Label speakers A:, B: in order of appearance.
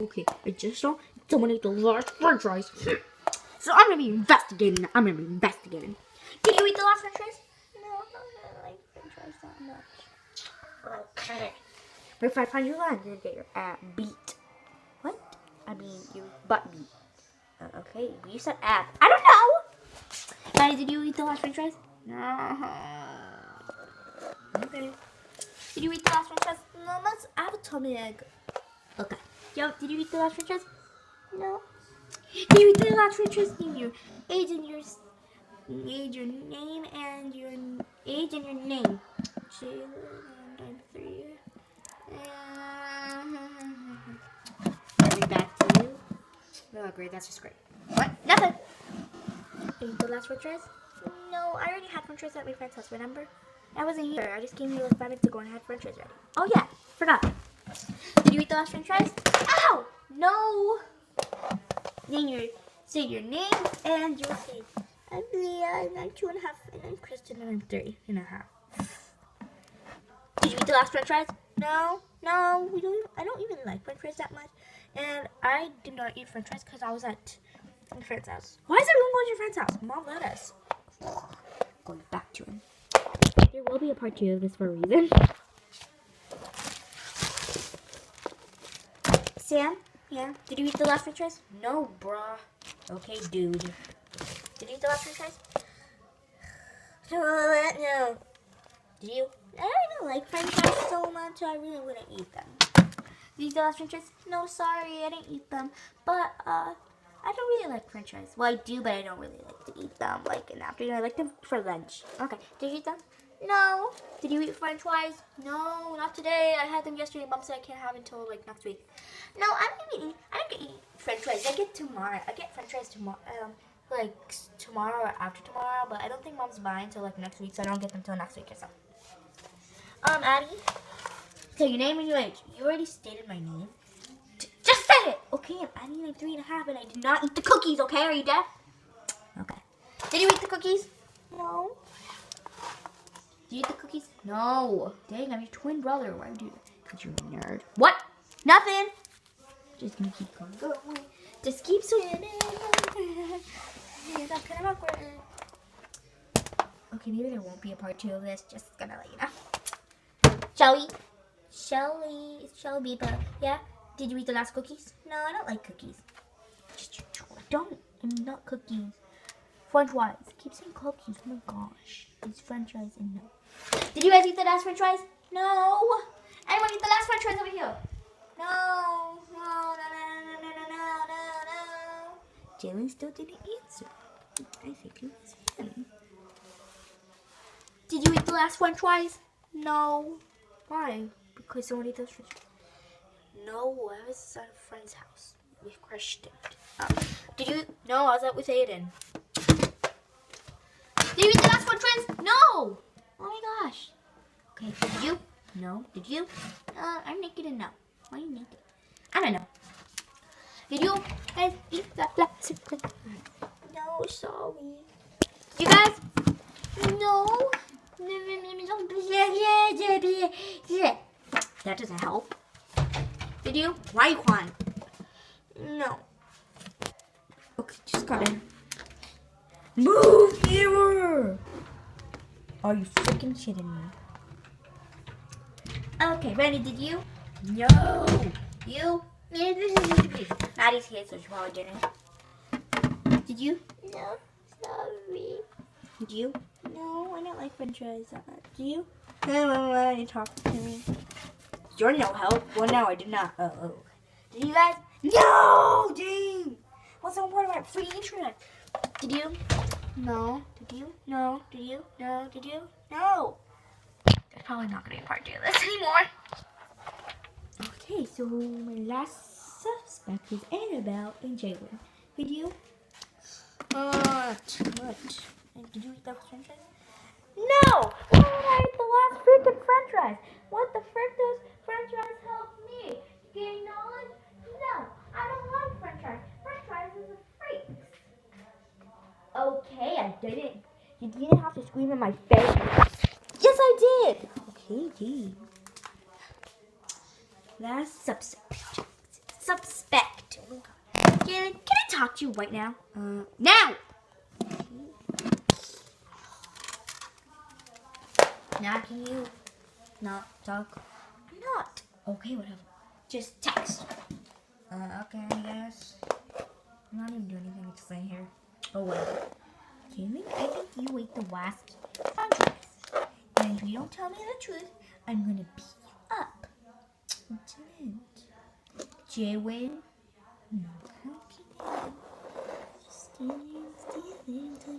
A: Okay, I just saw someone ate the last french fries. So I'm gonna be investigating. Did you eat the last french fries? No, I like french fries that much. Okay. But if I find you lying, you're gonna get your ass beat. What? I mean, your butt beat. Okay, you said ass. I don't know! Maddie, did you eat the last french fries? No. Okay. Did you eat the last french fries? No, I have a tummy ache. Okay. Yo, did you eat the last french fries? No. Did you eat the last french fries? Name your age and your name and your age and your name. 3. Read back to you. Oh, great. That's just great. What? Nothing. Did you eat the last french fries? No, I already had french fries at my friend's house, remember? I wasn't here. I just came here like 5 minutes ago and had french fries ready. Oh, yeah. Forgot. Did you eat the last french fries? Ow! No! Say your name and your age. I'm Leah, and I'm 2.5, and I'm Kristen, and I'm 3.5. Did you eat the last french fries? No, I don't even like french fries that much. And I did not eat french fries because I was at my friend's house. Why is everyone going to your friend's house? Mom let us. Going back to him. There will be a part 2 of this for a reason. Sam? Yeah? Did you eat the last french fries? No, bruh. Okay, dude. Did you eat the last french fries? No. Did you? I don't even like french fries so much, so I really wouldn't eat them. Did you eat the last french fries? No, sorry, I didn't eat them. But, I don't really like french fries. Well, I do, but I don't really like to eat them, like, in the afternoon. I like them for lunch. Okay, did you eat them? No. Did you eat french fries? No, not today. I had them yesterday. Mom said I can't have it until, like, next week. No, I don't get eat french fries. I get french fries tomorrow, like, tomorrow or after tomorrow, but I don't think Mom's buying until, like, next week, so I don't get them until next week or so. Addie? Okay, your name and your age. You already stated my name. Just say it! Okay, I'm Addie, and I'm 3.5, and I did not eat the cookies, okay? Are you deaf? Okay. Did you eat the cookies? No. Did you eat the cookies? No. Dang, I'm your twin brother. Why would you? Because you're a nerd. What? Nothing. Just gonna keep going. Just keep swimming. That's kind of awkward. Okay, maybe there won't be a part 2 of this. Just gonna let you know. Shelby, but yeah. Did you eat the last cookies? No, I don't like cookies. Don't. I mean, not cookies. French fries. Keep saying cookies. Oh my gosh. It's French fries and no. Did you guys eat the last French fries? No. Anyone eat the last French fries over here? No. Jalen still didn't answer. I think it was him. Did you eat the last French fries? No. Why? Because someone ate those French fries. No, I was at a friend's house with Christian. Did you? No, I was out with Aiden. Did you eat the last French fries? No. Oh my gosh. Okay, did you? No. Did you? I'm naked and no. Why are you naked? I don't know. Did you guys eat the last French fries? No, sorry. You guys? No. That doesn't help. Did you? Why you crying? No. Okay, just got in. Move here! Are you freaking kidding me? Okay, Randy, did you? No. You? Maddie's here, so she probably didn't. Did you? No. Sorry. Did you? No, I don't like french fries that much. Do you? No, why don't you talk to me? You're no help. Well, no, I did not. Oh. Did you guys? No, dang. What's so important about free internet? Did you? No. Did you? No. Did you? No. Did you? No. There's probably not going to be a part 2 of this anymore. Okay, so my last suspect is Annabelle and Jalen. Did you? What? And did you eat those french fries? No! Why would I eat the last freaking french fries? What the frick does french fries help me? Gain knowledge? No, I don't like french fries. French fries is a freak. Okay, I didn't. You didn't have to scream in my face. Yes, I did. Okay, gee. Last subject. suspect. Jalen, can I talk to you right now? Now! Now can you not talk? I'm not. Okay, whatever. Just text. Okay, I guess. I'm not even doing anything exciting here. Oh, whatever. Jalen, I think you ate the last french fries. And if you don't tell me the truth, I'm gonna beat you up. Jalen? No, how can you? Stealing until